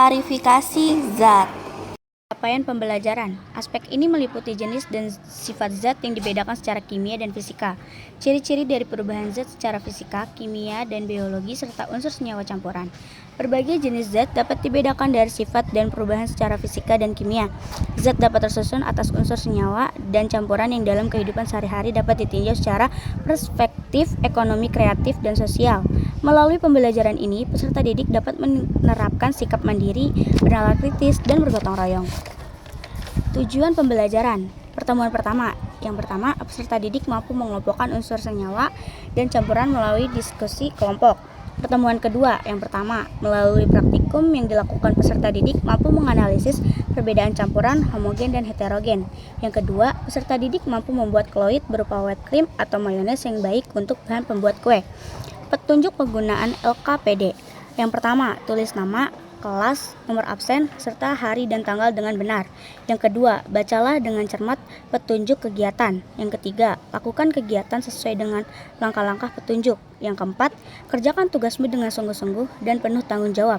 Klarifikasi zat. Capaian pembelajaran. Aspek ini meliputi jenis dan sifat zat yang dibedakan secara kimia dan fisika, ciri-ciri dari perubahan zat secara fisika, kimia, dan biologi, serta unsur senyawa campuran. Berbagai jenis zat dapat dibedakan dari sifat dan perubahan secara fisika dan kimia. Zat dapat tersusun atas unsur senyawa dan campuran yang dalam kehidupan sehari-hari dapat ditinjau secara perspektif ekonomi, kreatif, dan sosial. Melalui pembelajaran ini, peserta didik dapat menerapkan sikap mandiri, bernalar kritis, dan bergotong royong. Tujuan pembelajaran. Pertemuan pertama. Yang pertama, peserta didik mampu mengelompokkan unsur senyawa dan campuran melalui diskusi kelompok. Pertemuan kedua. Yang pertama, melalui praktikum yang dilakukan peserta didik mampu menganalisis perbedaan campuran homogen dan heterogen. Yang kedua, peserta didik mampu membuat kolloid berupa whipped cream atau mayones yang baik untuk bahan pembuat kue. Petunjuk penggunaan LKPD. Yang pertama, tulis nama, kelas, nomor absen, serta hari dan tanggal dengan benar. Yang kedua, bacalah dengan cermat petunjuk kegiatan. Yang ketiga, lakukan kegiatan sesuai dengan langkah-langkah petunjuk. Yang keempat, kerjakan tugasmu dengan sungguh-sungguh dan penuh tanggung jawab.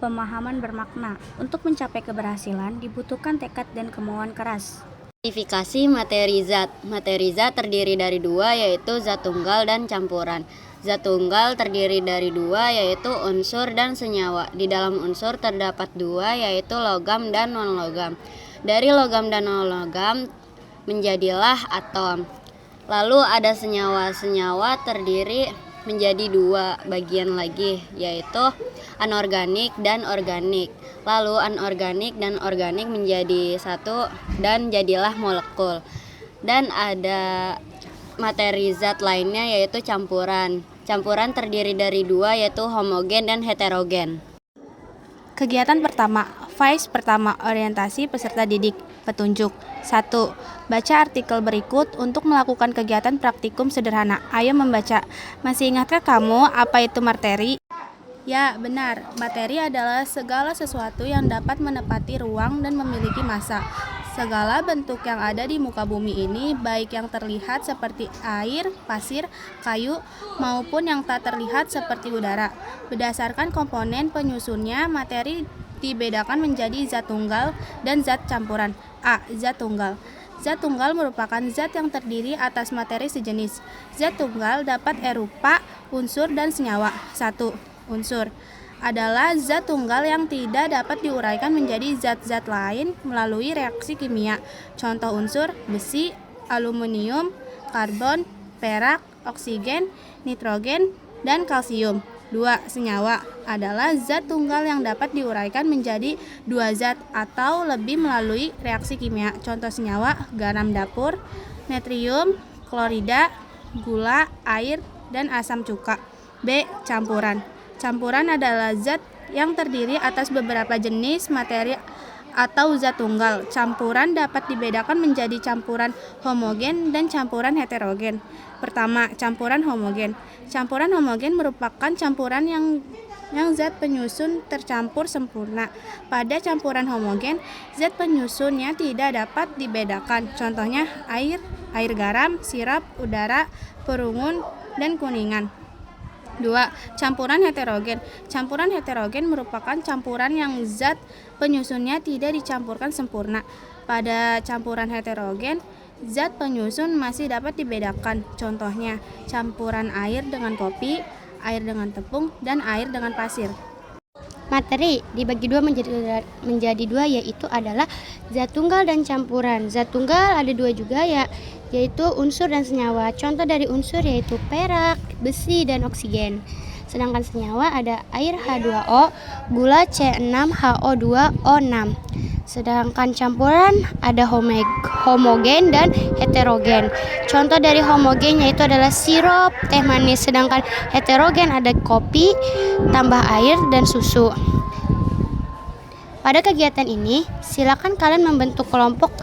Pemahaman bermakna. Untuk mencapai keberhasilan dibutuhkan tekad dan kemauan keras. Klasifikasi materi zat. Materi zat terdiri dari dua, yaitu zat tunggal dan campuran. Zat tunggal terdiri dari dua, yaitu unsur dan senyawa. Di dalam unsur terdapat dua, yaitu logam dan non-logam. Dari logam dan non-logam menjadilah atom. Lalu ada senyawa-senyawa terdiri menjadi dua bagian lagi, yaitu anorganik dan organik. Lalu anorganik dan organik menjadi satu dan jadilah molekul. Dan ada materi zat lainnya, yaitu campuran. Campuran terdiri dari dua, yaitu homogen dan heterogen. Kegiatan pertama, phase pertama, orientasi peserta didik. Petunjuk. 1. Baca artikel berikut untuk melakukan kegiatan praktikum sederhana. Ayo membaca. Masih ingatkah kamu apa itu materi? Ya, benar. Materi adalah segala sesuatu yang dapat menepati ruang dan memiliki massa. Segala bentuk yang ada di muka bumi ini, baik yang terlihat seperti air, pasir, kayu, maupun yang tak terlihat seperti udara. Berdasarkan komponen penyusunnya, materi dibedakan menjadi zat tunggal dan zat campuran. A. Zat tunggal. Zat tunggal merupakan zat yang terdiri atas materi sejenis. Zat tunggal dapat erupa, unsur, dan senyawa. 1. Unsur adalah zat tunggal yang tidak dapat diuraikan menjadi zat-zat lain melalui reaksi kimia. Contoh unsur: besi, aluminium, karbon, perak, oksigen, nitrogen, dan kalsium. 2. Senyawa adalah zat tunggal yang dapat diuraikan menjadi dua zat atau lebih melalui reaksi kimia. Contoh senyawa: garam dapur, natrium, klorida, gula, air, dan asam cuka. B. Campuran. Campuran adalah zat yang terdiri atas beberapa jenis materi atau zat tunggal. Campuran dapat dibedakan menjadi campuran homogen dan campuran heterogen. Pertama, campuran homogen. Campuran homogen merupakan campuran yang zat penyusun tercampur sempurna. Pada campuran homogen, zat penyusunnya tidak dapat dibedakan. Contohnya air, air garam, sirap, udara, perunggun, dan kuningan. 2. Campuran heterogen. Campuran heterogen merupakan campuran yang zat penyusunnya tidak dicampurkan sempurna. Pada campuran heterogen, zat penyusun masih dapat dibedakan. Contohnya, campuran air dengan kopi, air dengan tepung, dan air dengan pasir. Materi dibagi dua menjadi dua, yaitu adalah zat tunggal dan campuran. Zat tunggal ada dua juga, yaitu unsur dan senyawa. Contoh dari unsur yaitu perak, besi, dan oksigen. Sedangkan senyawa ada air H2O, gula C6HO2O6. Sedangkan campuran ada homogen dan heterogen. Contoh dari homogen yaitu adalah sirup, teh manis. Sedangkan heterogen ada kopi, tambah air, dan susu. Pada kegiatan ini, silakan kalian membentuk kelompok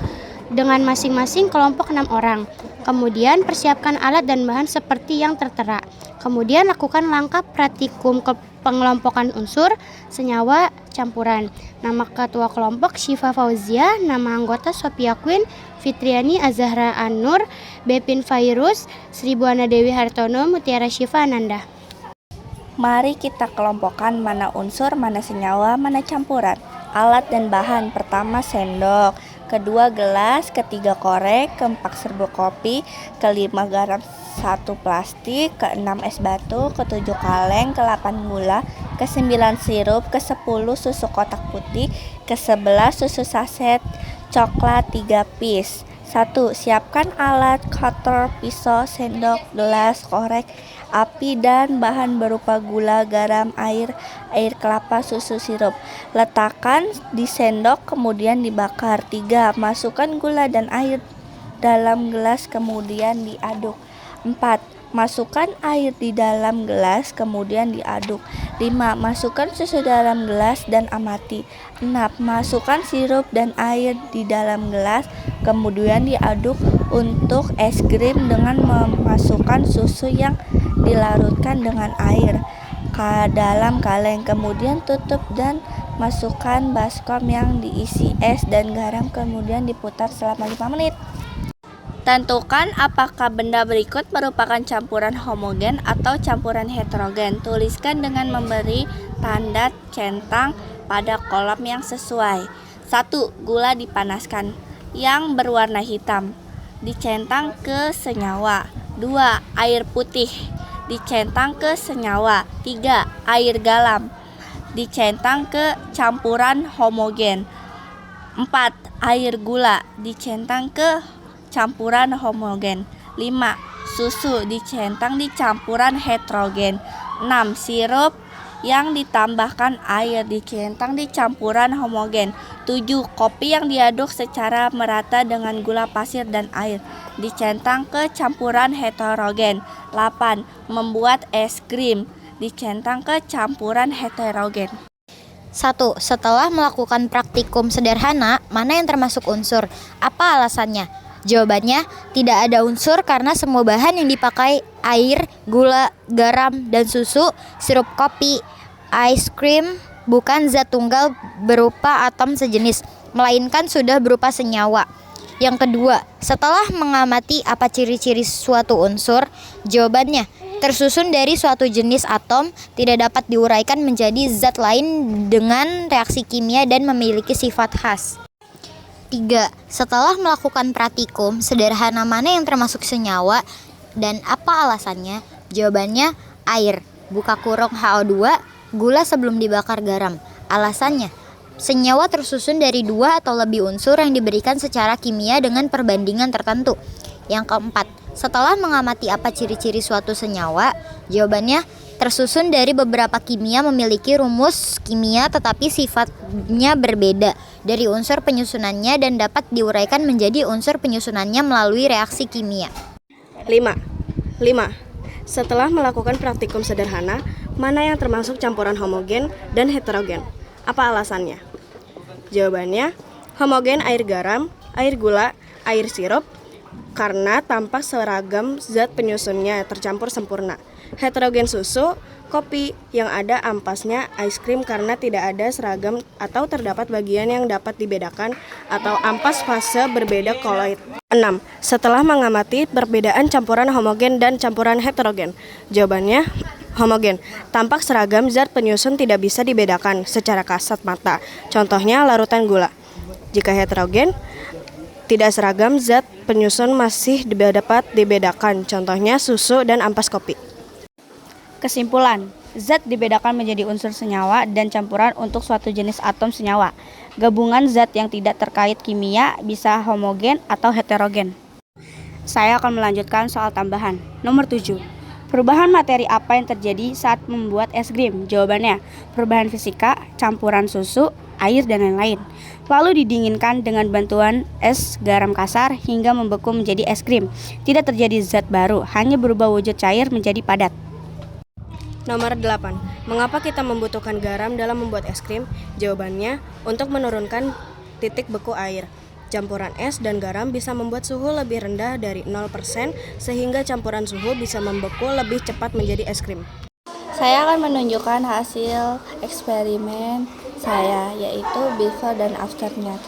dengan masing-masing kelompok 6 orang. Kemudian persiapkan alat dan bahan seperti yang tertera. Kemudian lakukan langkah praktikum pengelompokan unsur, senyawa, campuran. Nama ketua kelompok Syifa Fauzia, nama anggota Sophia Queen, Fitriani Azahra An-Nur, Bepin Fairuz, Sri Buana Dewi Hartono, Mutiara Syifa Ananda. Mari kita kelompokkan mana unsur, mana senyawa, mana campuran. Alat dan bahan: pertama sendok, kedua gelas, ketiga korek, keempat serbuk kopi, kelima garam 1 plastik, keenam es batu, ketujuh kaleng, ke-8 gula, ke-9 sirup, ke-10 susu kotak putih, ke-11 susu saset coklat 3 piece. 1. Siapkan alat, cutter, pisau, sendok, gelas, korek, api, dan bahan berupa gula, garam, air kelapa, susu, sirup. Letakkan di sendok kemudian dibakar. 3. Masukkan gula dan air dalam gelas kemudian diaduk. 4. Masukkan air di dalam gelas kemudian diaduk. 5. Masukkan susu dalam gelas dan amati. 6. Masukkan sirup dan air di dalam gelas kemudian diaduk untuk es krim dengan memasukkan susu yang dilarutkan dengan air ke dalam kaleng. Kemudian tutup dan masukkan baskom yang diisi es dan garam kemudian diputar selama 5 menit. Tentukan apakah benda berikut merupakan campuran homogen atau campuran heterogen. Tuliskan dengan memberi tanda centang pada kolom yang sesuai. 1. Gula dipanaskan yang berwarna hitam dicentang ke senyawa. 2. Air putih dicentang ke senyawa. 3. Air garam dicentang ke campuran homogen. 4. Air gula dicentang ke campuran homogen. 5. Susu dicentang di campuran heterogen. 6. Sirup yang ditambahkan air dicentang di campuran homogen. 7. Kopi yang diaduk secara merata dengan gula pasir dan air dicentang ke campuran heterogen. 8. Membuat es krim dicentang ke campuran heterogen. 1. Setelah melakukan praktikum sederhana, mana yang termasuk unsur? Apa alasannya? Jawabannya, tidak ada unsur karena semua bahan yang dipakai air, gula, garam, dan susu, sirup kopi, ice cream bukan zat tunggal berupa atom sejenis, melainkan sudah berupa senyawa. Yang kedua, setelah mengamati apa ciri-ciri suatu unsur, jawabannya, tersusun dari suatu jenis atom, tidak dapat diuraikan menjadi zat lain dengan reaksi kimia dan memiliki sifat khas. 3. Setelah melakukan praktikum sederhana, mana yang termasuk senyawa dan apa alasannya? Jawabannya, air, buka kurung HO2, gula sebelum dibakar garam. Alasannya, senyawa tersusun dari 2 atau lebih unsur yang diberikan secara kimia dengan perbandingan tertentu. Yang keempat, setelah mengamati apa ciri-ciri suatu senyawa, jawabannya, tersusun dari beberapa kimia memiliki rumus kimia tetapi sifatnya berbeda dari unsur penyusunannya dan dapat diuraikan menjadi unsur penyusunannya melalui reaksi kimia. 5. Setelah melakukan praktikum sederhana, mana yang termasuk campuran homogen dan heterogen? Apa alasannya? Jawabannya, homogen air garam, air gula, air sirup, karena tampak seragam zat penyusunnya tercampur sempurna. Heterogen susu, kopi yang ada ampasnya, ice cream karena tidak ada seragam atau terdapat bagian yang dapat dibedakan atau ampas fase berbeda koloid. 6. Setelah mengamati perbedaan campuran homogen dan campuran heterogen, jawabannya homogen. Tampak seragam zat penyusun tidak bisa dibedakan secara kasat mata. Contohnya larutan gula. Jika heterogen, tidak seragam zat penyusun masih dapat dibedakan. Contohnya susu dan ampas kopi. Kesimpulan, zat dibedakan menjadi unsur senyawa dan campuran untuk suatu jenis atom senyawa. Gabungan zat yang tidak terkait kimia bisa homogen atau heterogen. Saya akan melanjutkan soal tambahan. Nomor 7. Perubahan materi apa yang terjadi saat membuat es krim? Jawabannya, perubahan fisika, campuran susu, air, dan lain-lain. Lalu didinginkan dengan bantuan es garam kasar hingga membeku menjadi es krim. Tidak terjadi zat baru, hanya berubah wujud cair menjadi padat. Nomor 8. Mengapa kita membutuhkan garam dalam membuat es krim? Jawabannya, untuk menurunkan titik beku air. Campuran es dan garam bisa membuat suhu lebih rendah dari 0% sehingga campuran suhu bisa membeku lebih cepat menjadi es krim. Saya akan menunjukkan hasil eksperimen saya, yaitu before dan afternya.